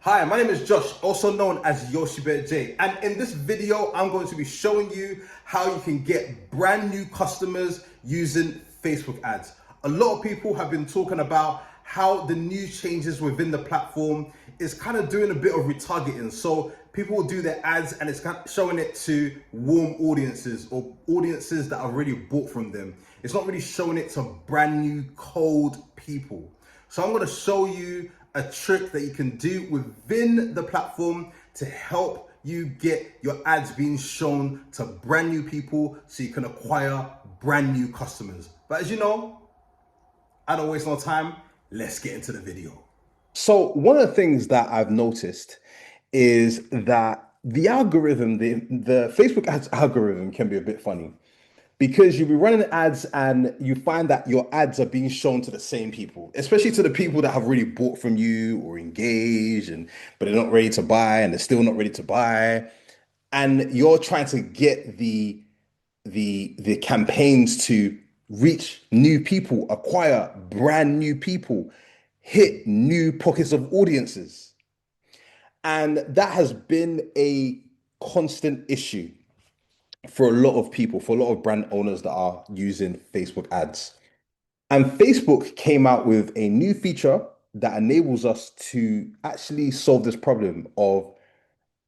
Hi, my name is Josh, also known as Yoshibet J, and in this video, I'm going to be showing you how you can get brand new customers using Facebook ads. A lot of people have been talking about how the new changes within the platform is kind of doing a bit of retargeting. So people will do their ads and it's kind of showing it to warm audiences or audiences that are already bought from them. It's not really showing it to brand new cold people. So I'm going to show you a trick that you can do within the platform to help you get your ads being shown to brand new people so you can acquire brand new customers. But as you know, I don't waste no time. Let's get into the video. So one of the things that I've noticed is that the algorithm, the Facebook ads algorithm can be a bit funny because you'll be running ads and you find that your ads are being shown to the same people, especially to the people that have really bought from you or engaged and but they're not ready to buy and they're still not ready to buy. And you're trying to get the campaigns to reach new people, acquire brand new people, hit new pockets of audiences. And that has been a constant issue for a lot of people, for a lot of brand owners that are using Facebook ads. And Facebook came out with a new feature that enables us to actually solve this problem of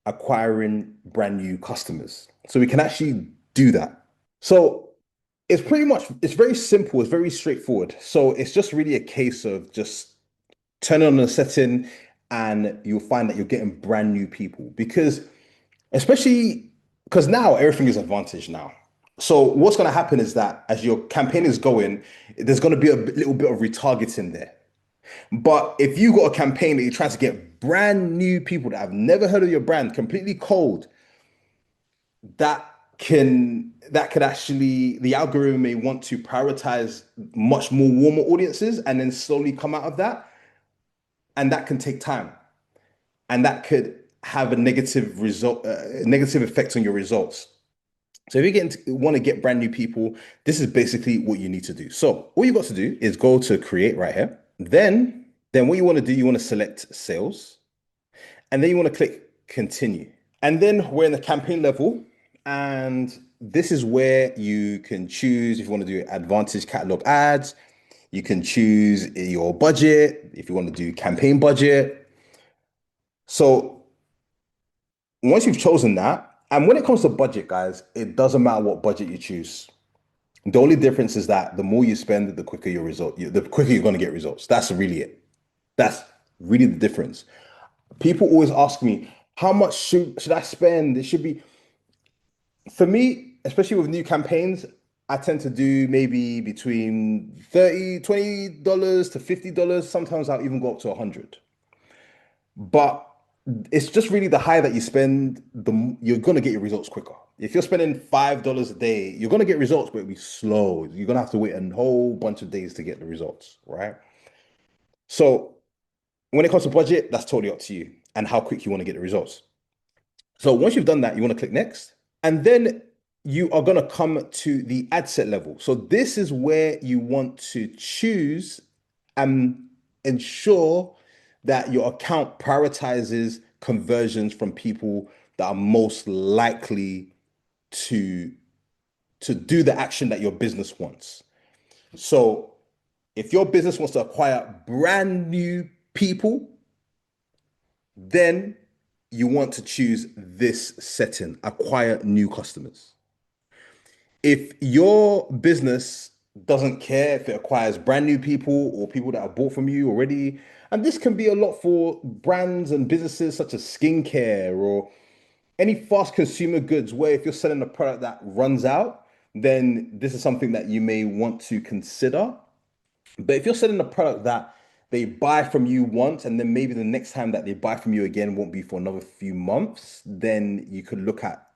acquiring brand new customers. So we can actually do that. So it's very simple, it's very straightforward. So it's just really a case of just turning on the setting and you'll find that you're getting brand new people because especially because now everything is advantage now. So what's going to happen is that as your campaign is going, there's going to be a little bit of retargeting there. But if you got a campaign that you're trying to get brand new people that have never heard of your brand, completely cold, that could actually the algorithm may want to prioritize much more warmer audiences and then slowly come out of that, and that can take time, and that could have a negative effect on your results. So if want to get brand new people, this is basically what you need to do. So all you got to do is go to create right here. Then what you want to do, you want to select sales, and then you want to click continue. And then we're in the campaign level, and this is where you can choose if you want to do advantage catalog ads. You can choose your budget if you want to do campaign budget. So once you've chosen that, and when it comes to budget, guys, it doesn't matter what budget you choose. The only difference is that the more you spend, the quicker the quicker you're going to get results. That's really it. That's really the difference. People always ask me, how much should I spend? It should be, for me, especially with new campaigns, I tend to do maybe between $20 to $50. Sometimes I'll even go up to 100. But it's just really the higher that you spend, you're gonna get your results quicker. If you're spending $5 a day, you're gonna get results, but it'll be slow. You're gonna have to wait a whole bunch of days to get the results, right? So when it comes to budget, that's totally up to you and how quick you want to get the results. So once you've done that, you want to click next, and then you are going to come to the ad set level. So this is where you want to choose and ensure that your account prioritizes conversions from people that are most likely to do the action that your business wants. So if your business wants to acquire brand new people, then you want to choose this setting, acquire new customers. If your business doesn't care if it acquires brand new people or people that have bought from you already, and this can be a lot for brands and businesses such as skincare or any fast consumer goods, where if you're selling a product that runs out, then this is something that you may want to consider. But if you're selling a product that they buy from you once, and then maybe the next time that they buy from you again won't be for another few months, then you could look at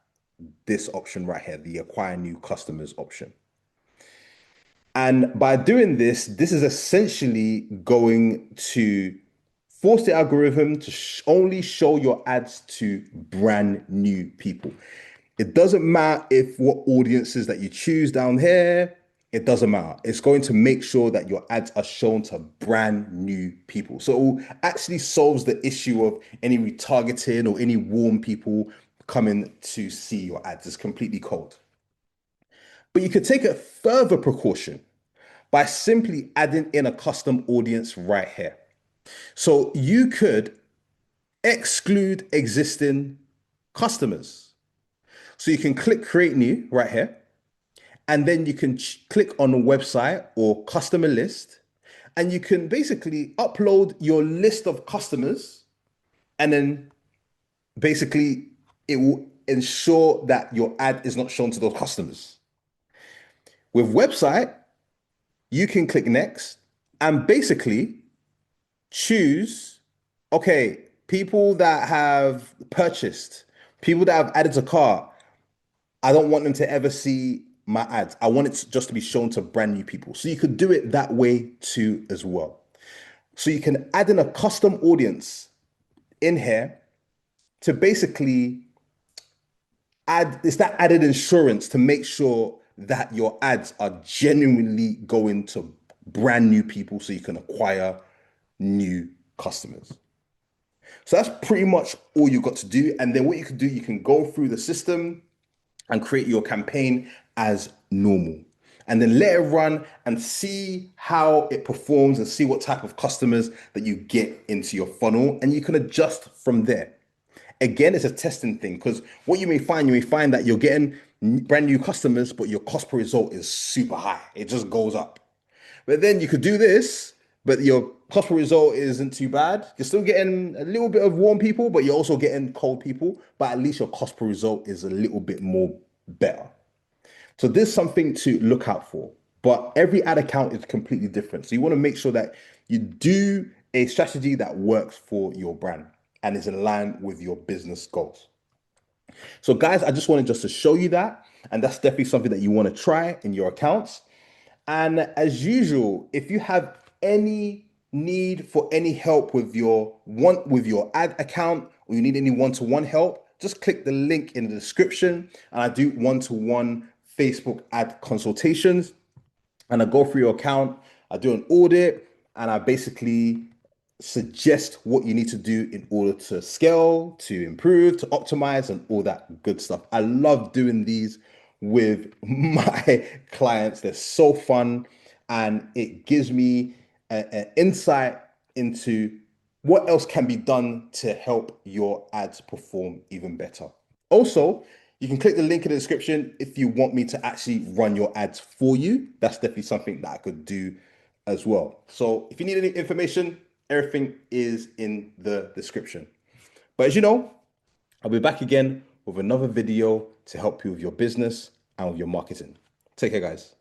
this option right here, the acquire new customers option. And by doing this, this is essentially going to force the algorithm to only show your ads to brand new people. It doesn't matter if what audiences that you choose down here, It doesn't matter. It's going to make sure that your ads are shown to brand new people. So it actually solves the issue of any retargeting or any warm people coming to see your ads. It's completely cold. But you could take a further precaution by simply adding in a custom audience right here. So you could exclude existing customers. So you can click create new right here, and then you can click on a website or customer list, and you can basically upload your list of customers, and then basically it will ensure that your ad is not shown to those customers. With website, you can click next and basically choose, okay, people that have purchased, people that have added to cart. I don't want them to ever see my ads. I want it just to be shown to brand new people. So you could do it that way too as well. So you can add in a custom audience in here to basically add, it's that added insurance to make sure that your ads are genuinely going to brand new people so you can acquire new customers. So that's pretty much all you got to do. And then what you can do, you can go through the system and create your campaign as normal. And then let it run and see how it performs and see what type of customers that you get into your funnel. And you can adjust from there. Again, it's a testing thing because what you may find that you're getting brand new customers, but your cost per result is super high. It just goes up. But then you could do this, but your cost per result isn't too bad. You're still getting a little bit of warm people, but you're also getting cold people. But at least your cost per result is a little bit more better. So there's something to look out for. But every ad account is completely different. So you want to make sure that you do a strategy that works for your brand and is in line with your business goals. So guys, I just wanted just to show you that. And that's definitely something that you want to try in your accounts. And as usual, if you have any need for any help with your ad account, or you need any one-to-one help, just click the link in the description. And I do one-to-one Facebook ad consultations. And I go through your account, I do an audit, and I basically suggest what you need to do in order to scale, to improve, to optimize, and all that good stuff. I love doing these with my clients. They're so fun, and it gives me an insight into what else can be done to help your ads perform even better. Also, you can click the link in the description if you want me to actually run your ads for you. That's definitely something that I could do as well. So if you need any information, everything is in the description. But as you know, I'll be back again with another video to help you with your business and with your marketing. Take care, guys.